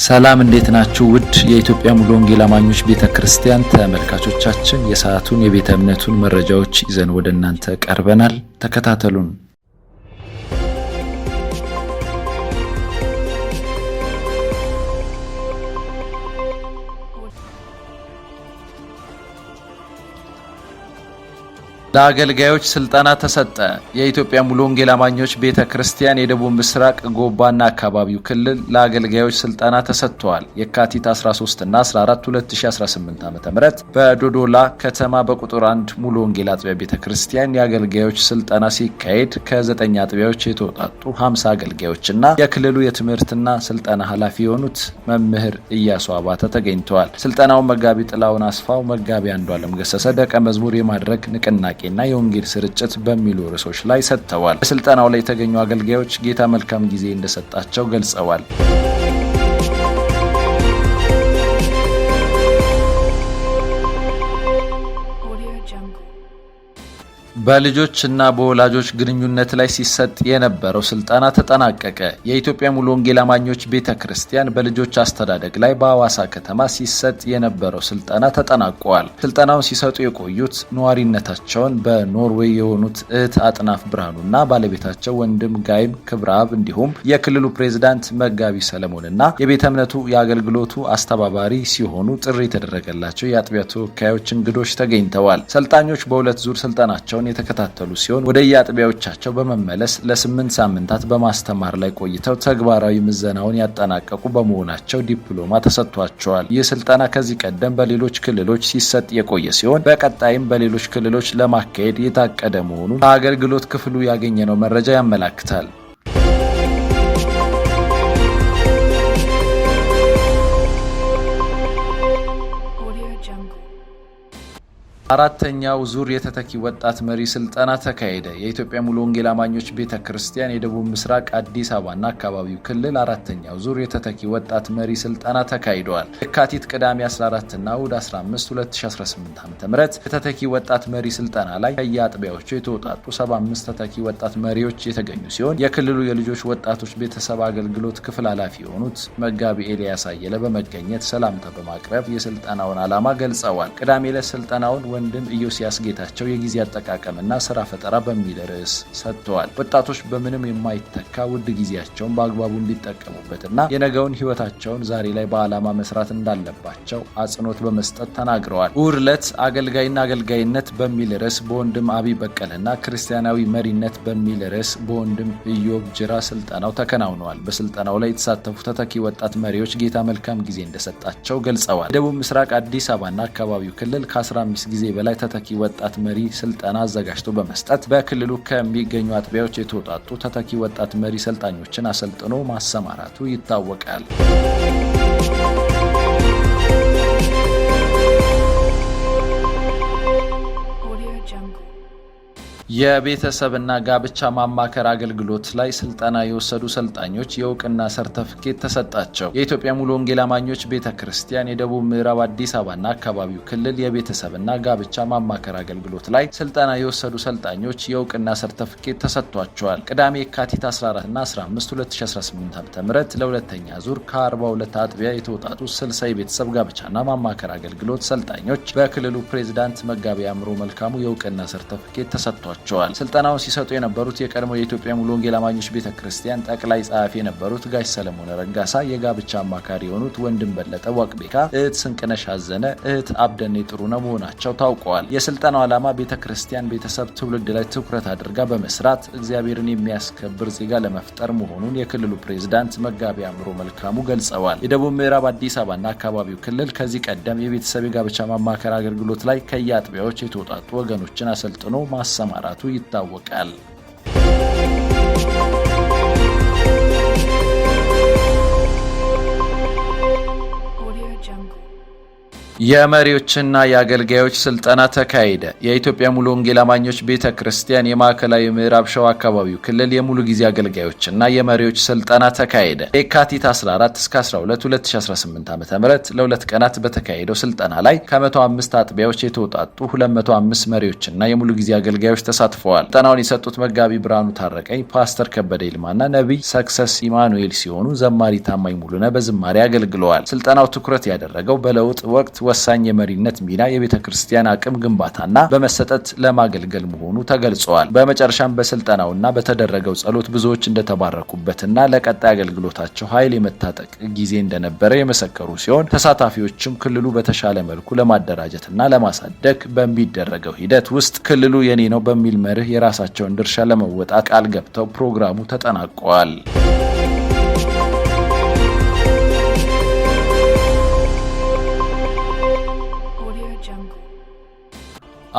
ሰላም እንዴት ናችሁ? ውድ የኢትዮጵያ ሙሉ ወንጌል አማኞች ቤተክርስቲያን ተመልካቾቻችን የሰዓቱን የቤተ እምነቱን መረጃዎች ይዘን ወደ እናንተ ቀርበናል። ተከታተሉን። ለአገልጋዮች ስልጠና ተሰጠ። የኢትዮጵያ ሙሉ ወንጌል አማኞች ቤተክርስቲያን የደቡብ ምስራቅ ጎባና አካባቢው ክልል ለአገልጋዮች ስልጠና ተሰጥቷል። የካቲት 13 እና 14 2018 ዓ.ም በዶዶላ ከተማ በቁጥር 1 ሙሉ ወንጌል አጥቢያ ቤተክርስቲያን የአገልጋዮች ስልጠና ሲካሄድ ከ9 አጥቢያዎች የተውጣጡ 50 አገልጋዮችና የክልሉ የትምህርትና ስልጠና ኃላፊ የሆኑት መምህር ኢያሱ አባተ ተገኝተዋል። ስልጠናውን መጋቢ ጥላውን አስፋው፣ መጋቢ አንዱዓለም ገሰሰ ደቀ መዝሙር የማድረግ ንቅናቄ እና የወንጌል ስርጭት በሚሉ ርዕሶች ላይ ሰጥተዋል። በስልጠናው ላይ የተገኙ አገልጋዮች ጌታ መልካም ጊዜ እንደሰጣቸው ገልጸዋል። በልጆችና በወላጆች ግንኙነት ላይ ሲሰጥ የነበረው ስልጠና ተጠናቀቀ። የኢትዮጵያ ሙሉ ወንጌል አማኞች ቤተክርስቲያን በልጆች አስተዳደግ ላይ በሐዋሳ ከተማ ሲሰጥ የነበረው ስልጠና ተጠናቋል። ስልጠናውን ሲሰጡ የቆዩት ነዋሪነታቸውን በኖርዌይ የሆኑት እህት አጥናፍ ብርሃኑና ባለቤታቸው ወንድም ጋይም ክብረአብ እንዲሁም የክልሉ ፕሬዝዳንት መጋቢ ሰለሞንና የቤተ እምነቱ የአገልግሎቱ አስተባባሪ ሲሆኑ ጥሪ የተደረገላቸው የአጥቢያ ተወካዮች እንግዶች ተገኝተዋል። ሰልጣኞች በሁለት ዙር ስልጠናቸውን የተከታተሉ ሲሆን ወደ የአጥቢያዎቻቸው በመመለስ ለ8 ሳምንታት በማስተማር ላይ ቆይተው ተግባራዊ ምዘናውን ያጠናቀቁ በመሆናቸው ዲፕሎማ ተሰጥቷቸዋል። ይህ ስልጠና ከዚህ ቀደም በሌሎች ክልሎች ሲሰጥ የቆየ ሲሆን በቀጣይም በሌሎች ክልሎች ለማካሄድ የታቀደ መሆኑን ከአገልግሎት ክፍሉ ያገኘነው መረጃ ያመላክታል። አራተኛው ዙር የተተኪ ወጣት መሪ ስልጠና ተካሄደ። የኢትዮጵያ ሙሉ ወንጌል አማኞች ቤተክርስቲያን የደቡብ ምስራቅ አዲስ አበባና አካባቢው ክልል አራተኛው ዙር የተተኪ ወጣት መሪ ስልጠና ተካሂደዋል። የካቲት ቅዳሜ 14 እና እሁድ 15 2018 ዓ.ም የተተኪ ወጣት መሪ ስልጠና ላይ ከየአጥቢያዎቹ የተውጣጡ 75 ተተኪ ወጣት መሪዎች የተገኙ ሲሆን የክልሉ የልጆች ወጣቶች ቤተሰብ አገልግሎት ክፍል ኃላፊ የሆኑት መጋቢ ኤልያስ አየለ በመገኘት ሰላምታ በማቅረብ የስልጠናውን ዓላማ ገልጸዋል። ቅዳሜ ዕለት ስልጠናውን ወንድም ኢዮስያስ ጌታቸው የጊዜ አጠቃቀምና ስራ ፈጠራ በሚል ርዕስ ሰጥተዋል። ወጣቶች በምንም የማይተካ ውድ ጊዜያቸውን በአግባቡ እንዲጠቀሙበትና የነገውን ህይወታቸውን ዛሬ ላይ በዓላማ መስራት እንዳለባቸው አጽንኦት በመስጠት ተናግረዋል። እሁድ ዕለት አገልጋይና አገልጋይነት በሚል ርዕስ በወንድም አቢ በቀለና ክርስቲያናዊ መሪነት በሚል ርዕስ በወንድም ኢዮብ ጅራ ስልጠናው ተከናውነዋል። በስልጠናው ላይ የተሳተፉ ተተኪ ወጣት መሪዎች ጌታ መልካም ጊዜ እንደሰጣቸው ገልጸዋል። የደቡብ ምስራቅ አዲስ አበባና አካባቢው ክልል ከ15 ጊዜ በላይ ተተኪ ወጣት መሪ ስልጠና አዘጋጅቶ በመስጠት በክልሉ ከሚገኙ አጥቢያዎች የተውጣጡ ተተኪ ወጣት መሪ ሰልጣኞችን አሰልጥኖ ማሰማራቱ ይታወቃል። የቤተሰብና ጋብቻ ማማከር አገልግሎት ላይ ስልጠና የወሰዱ ሰልጣኞች የእውቅና ሰርተፍኬት ተሰጣቸው። የኢትዮጵያ ሙሉ ወንጌል አማኞች ቤተክርስቲያን የደቡብ ምዕራብ አዲስ አበባና አካባቢው ክልል የቤተሰብና ጋብቻ ማማከር አገልግሎት ላይ ስልጠና የወሰዱ ሰልጣኞች የእውቅና ሰርተፍኬት ተሰጥቷቸዋል። ቅዳሜ የካቲት 14 እና 15 2018 ዓ.ም ለሁለተኛ ዙር ከ42 አጥቢያ የተውጣጡ 60 የቤተሰብ ጋብቻና ማማከር አገልግሎት ሰልጣኞች በክልሉ ፕሬዝዳንት መጋቢ አእምሮ መልካሙ የእውቅና ሰርተፍኬት ተሰጥቷቸዋል። ስልጠናውን ሲሰጡ የነበሩት የቀድሞ የኢትዮጵያ ሙሉ ወንጌል አማኞች ቤተክርስቲያን ጠቅላይ ጸሐፊ የነበሩት ጋሽ ሰለሞን ረጋሳ፣ የጋብቻ አማካሪ የሆኑት ወንድም በለጠ ዋቅቤካ፣ እህት ስንቅነሽ አዘነ፣ እህት አብደኔ ጥሩነህ መሆናቸው ታውቀዋል። የስልጠናው ዓላማ ቤተክርስቲያን ቤተሰብ ትውልድ ላይ ትኩረት አድርጋ በመስራት እግዚአብሔርን የሚያስከብር ዜጋ ለመፍጠር መሆኑን የክልሉ ፕሬዝዳንት መጋቢ አእምሮ መልካሙ ገልጸዋል። የደቡብ ምዕራብ አዲስ አበባና አካባቢው ክልል ከዚህ ቀደም የቤተሰብ የጋብቻ ማማከር አገልግሎት ላይ ከየአጥቢያዎች የተውጣጡ ወገኖችን አሰልጥኖ ማሰማራቱ ይታወቃል። የመሪዎችና የአገልጋዮች ስልጠና ተካሄደ። የኢትዮጵያ ሙሉ ወንጌል አማኞች ቤተክርስቲያን የማዕከላዊ ምዕራብ ሸዋ አካባቢው ክልል የሙሉ ጊዜ አገልጋዮችና የመሪዎች ስልጠና ተካሄደ። የካቲት 14 እስከ 12 2018 ዓ.ም ለሁለት ቀናት በተካሄደው ስልጠና ላይ ከ105 አጥቢያዎች የተውጣጡ 205 መሪዎችና የሙሉ ጊዜ አገልጋዮች ተሳትፈዋል። ስልጠናውን የሰጡት መጋቢ ብርሃኑ ታረቀኝ፣ ፓስተር ከበደ ይልማና ነቢይ ሰክሰስ ኢማኑኤል ሲሆኑ ዘማሪ ታማኝ ሙሉነ በዝማሬ አገልግለዋል። ስልጠናው ትኩረት ያደረገው በለውጥ ወቅት ወሳኝ የመሪነት ሚና የቤተክርስቲያን አቅም ግንባታና በመሰጠት ለማገልገል መሆኑ ተገልጿል። በመጨረሻም በስልጠናውና በተደረገው ጸሎት ብዙዎች እንደተባረኩበትና ለቀጣይ አገልግሎታቸው ኃይል የመታጠቅ ጊዜ እንደነበረ የመሰከሩ ሲሆን ተሳታፊዎችም ክልሉ በተሻለ መልኩ ለማደራጀትና ለማሳደግ በሚደረገው ሂደት ውስጥ ክልሉ የኔ ነው በሚል መርህ የራሳቸውን ድርሻ ለመወጣት ቃል ገብተው ፕሮግራሙ ተጠናቋል።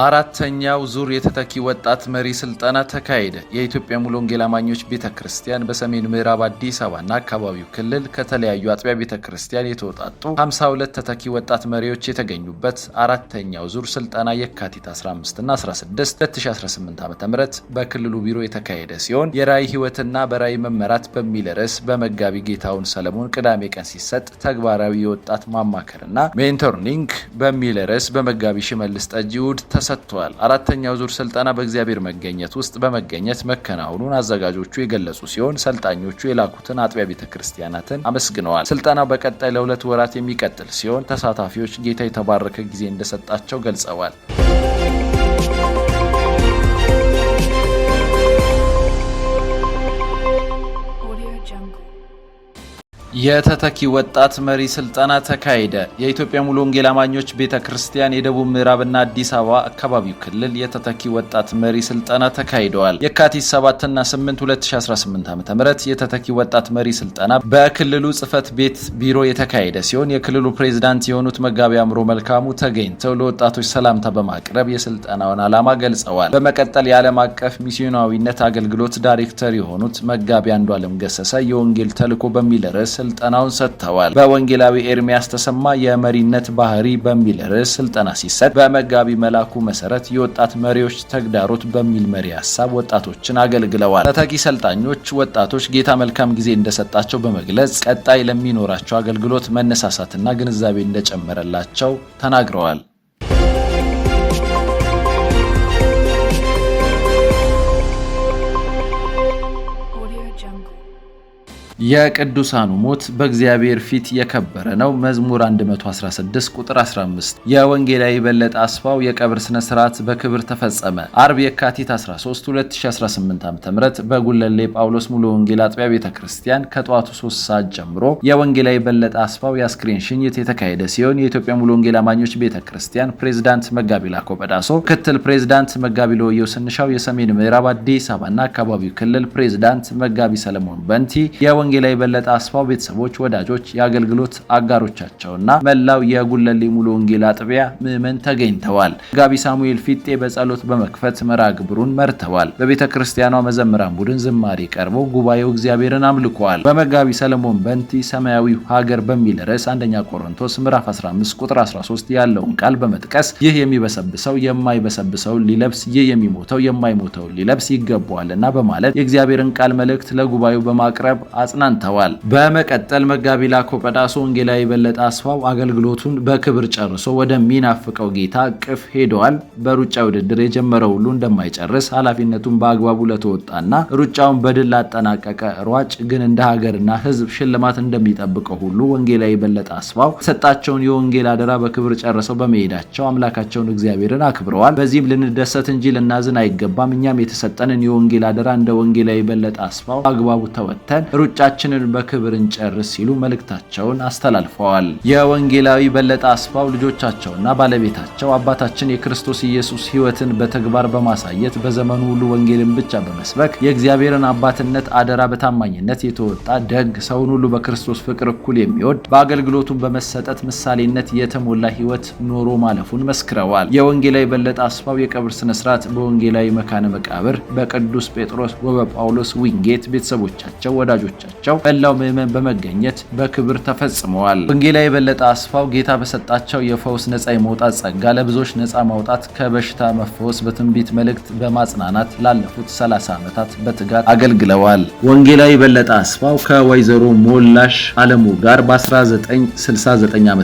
አራተኛው ዙር የተተኪ ወጣት መሪ ስልጠና ተካሄደ። የኢትዮጵያ ሙሉ ወንጌል አማኞች ቤተክርስቲያን በሰሜን ምዕራብ አዲስ አበባና አካባቢው ክልል ከተለያዩ አጥቢያ ቤተክርስቲያን የተውጣጡ 52 ተተኪ ወጣት መሪዎች የተገኙበት አራተኛው ዙር ስልጠና የካቲት 15 እና 16 2018 ዓ.ም በክልሉ ቢሮ የተካሄደ ሲሆን የራዕይ ህይወትና በራዕይ መመራት በሚል ርዕስ በመጋቢ ጌታውን ሰለሞን ቅዳሜ ቀን ሲሰጥ፣ ተግባራዊ የወጣት ማማከርና ሜንቶሪንግ በሚል ርዕስ በመጋቢ ሽመልስ ጠጅ እሁድ ተሰጥቷል። አራተኛው ዙር ስልጠና በእግዚአብሔር መገኘት ውስጥ በመገኘት መከናወኑን አዘጋጆቹ የገለጹ ሲሆን ሰልጣኞቹ የላኩትን አጥቢያ ቤተክርስቲያናትን አመስግነዋል። ስልጠናው በቀጣይ ለ2 ወራት የሚቀጥል ሲሆን ተሳታፊዎች ጌታ የተባረከ ጊዜ እንደሰጣቸው ገልጸዋል። የተተኪ ወጣት መሪ ስልጠና ተካሄደ። የኢትዮጵያ ሙሉ ወንጌል አማኞች ቤተክርስቲያን የደቡብ ምዕራብና አዲስ አበባ አካባቢው ክልል የተተኪ ወጣት መሪ ስልጠና ተካሂደዋል። የካቲት 7 እና 8 2018 ዓ.ም የተተኪ ወጣት መሪ ስልጠና በክልሉ ጽህፈት ቤት ቢሮ የተካሄደ ሲሆን የክልሉ ፕሬዝዳንት የሆኑት መጋቢ አምሮ መልካሙ ተገኝተው ለወጣቶች ሰላምታ በማቅረብ የስልጠናውን ዓላማ ገልጸዋል። በመቀጠል የዓለም አቀፍ ሚስዮናዊነት አገልግሎት ዳይሬክተር የሆኑት መጋቢ አንዱዓለም ገሰሰ የወንጌል ተልዕኮ በሚል ርዕስ ስልጠናውን ሰጥተዋል። በወንጌላዊ ኤርሚያስ ተሰማ የመሪነት ባህሪ በሚል ርዕስ ስልጠና ሲሰጥ በመጋቢ መላኩ መሰረት የወጣት መሪዎች ተግዳሮት በሚል መሪ ሐሳብ ወጣቶችን አገልግለዋል። ተተኪ ሰልጣኞች ወጣቶች ጌታ መልካም ጊዜ እንደሰጣቸው በመግለጽ ቀጣይ ለሚኖራቸው አገልግሎት መነሳሳትና ግንዛቤ እንደጨመረላቸው ተናግረዋል። የቅዱሳኑ ሞት በእግዚአብሔር ፊት የከበረ ነው። መዝሙር 116 ቁጥር 15። የወንጌላዊ በለጠ አስፋው የቀብር ስነ ስርዓት በክብር ተፈጸመ። አርብ የካቲት 13 2018 ዓ.ም በጉለሌ ጳውሎስ ሙሉ ወንጌል አጥቢያ ቤተክርስቲያን ከጠዋቱ 3 ሰዓት ጀምሮ የወንጌላዊ በለጠ አስፋው የአስክሬን ሽኝት የተካሄደ ሲሆን የኢትዮጵያ ሙሉ ወንጌል አማኞች ቤተክርስቲያን ፕሬዝዳንት መጋቢ ላኮ በዳሶ፣ ምክትል ፕሬዝዳንት መጋቢ ለወየው ስንሻው፣ የሰሜን ምዕራብ አዲስ አበባና አካባቢው ክልል ፕሬዝዳንት መጋቢ ሰለሞን በንቲ፣ የወንጌላዊ በለጠ አስፋው ቤተሰቦች፣ ወዳጆች፣ የአገልግሎት አጋሮቻቸውና መላው የጉለሌ ሙሉ ወንጌል አጥቢያ ምዕመን ተገኝተዋል። መጋቢ ሳሙኤል ፊጤ በጸሎት በመክፈት መርሃ ግብሩን መርተዋል። በቤተ ክርስቲያኗ መዘምራን ቡድን ዝማሬ ቀርቦ ጉባኤው እግዚአብሔርን አምልከዋል። በመጋቢ ሰለሞን በንቲ ሰማያዊው ሀገር በሚል ርዕስ 1ኛ ቆሮንቶስ ምዕራፍ 15 ቁጥር 13 ያለውን ቃል በመጥቀስ ይህ የሚበሰብሰው የማይበሰብሰውን ሊለብስ፣ ይህ የሚሞተው የማይሞተውን ሊለብስ ይገባዋልና በማለት የእግዚአብሔርን ቃል መልእክት ለጉባኤው በማቅረብ አጽናንተዋል። በመቀጠል መጋቢ ላኮ በዳሶ ወንጌላዊ በለጠ አስፋው አገልግሎቱን በክብር ጨርሶ ወደሚናፍቀው ጌታ እቅፍ ሄደዋል። በሩጫ ውድድር የጀመረው ሁሉ እንደማይጨርስ ኃላፊነቱን በአግባቡ ለተወጣና ሩጫውን በድል ላጠናቀቀ ሯጭ ግን እንደ ሀገርና ሕዝብ ሽልማት እንደሚጠብቀው ሁሉ ወንጌላዊ በለጠ አስፋው የሰጣቸውን የወንጌል አደራ በክብር ጨርሰው በመሄዳቸው አምላካቸውን እግዚአብሔርን አክብረዋል። በዚህም ልንደሰት እንጂ ልናዝን አይገባም። እኛም የተሰጠንን የወንጌል አደራ እንደ ወንጌላዊ በለጠ አስፋው አግባቡ ተወጥተን ሩጫችንን በክብር እንጨርስ ሲሉ መልእክታቸውን አስተላልፈዋል። የወንጌላዊ በለጠ አስፋው ልጆቻቸውና ባለቤታቸው አባታችን የክርስቶስ ኢየሱስ ሕይወትን በተግባር በማሳየት በዘመኑ ሁሉ ወንጌልን ብቻ በመስበክ የእግዚአብሔርን አባትነት አደራ በታማኝነት የተወጣ ደግ፣ ሰውን ሁሉ በክርስቶስ ፍቅር እኩል የሚወድ በአገልግሎቱ በመሰጠት ምሳሌነት የተሞላ ሕይወት ኖሮ ማለፉን መስክረዋል። የወንጌላዊ በለጠ አስፋው የቀብር ስነ ስርዓት በወንጌላዊ መካነ መቃብር በቅዱስ ጴጥሮስ ወበጳውሎስ ዊንጌት ቤተሰቦቻቸው፣ ወዳጆቻቸው በማድረጋቸው መላው ምዕመን በመገኘት በክብር ተፈጽመዋል። ወንጌላዊ በለጠ አስፋው ጌታ በሰጣቸው የፈውስ ነፃ የመውጣት ጸጋ ለብዙዎች ነፃ ማውጣት፣ ከበሽታ መፈወስ በትንቢት መልእክት በማጽናናት ላለፉት 30 ዓመታት በትጋት አገልግለዋል። ወንጌላዊ በለጠ አስፋው ከወይዘሮ ሞላሽ አለሙ ጋር በ1969 ዓ.ም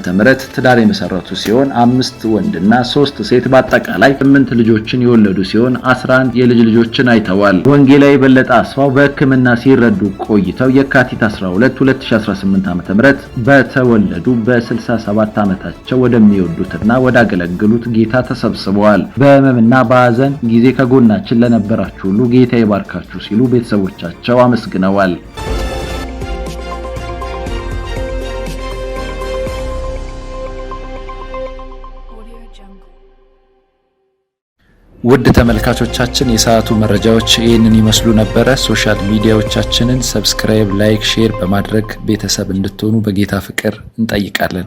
ትዳር የመሰረቱ ሲሆን 5 ወንድና 3 ሴት በአጠቃላይ 8 ልጆችን የወለዱ ሲሆን 11 የልጅ ልጆችን አይተዋል። ወንጌላዊ በለጠ አስፋው በሕክምና ሲረዱ ቆይተው የካቲት 12 2018 ዓ.ም በተወለዱ በ67 ዓመታቸው ወደሚወዱትና ወዳገለግሉት ጌታ ተሰብስበዋል። በህመምና በሐዘን ጊዜ ከጎናችን ለነበራችሁ ሁሉ ጌታ ይባርካችሁ ሲሉ ቤተሰቦቻቸው አመስግነዋል። ውድ ተመልካቾቻችን የሰዓቱ መረጃዎች ይህንን ይመስሉ ነበረ። ሶሻል ሚዲያዎቻችንን ሰብስክራይብ፣ ላይክ፣ ሼር በማድረግ ቤተሰብ እንድትሆኑ በጌታ ፍቅር እንጠይቃለን።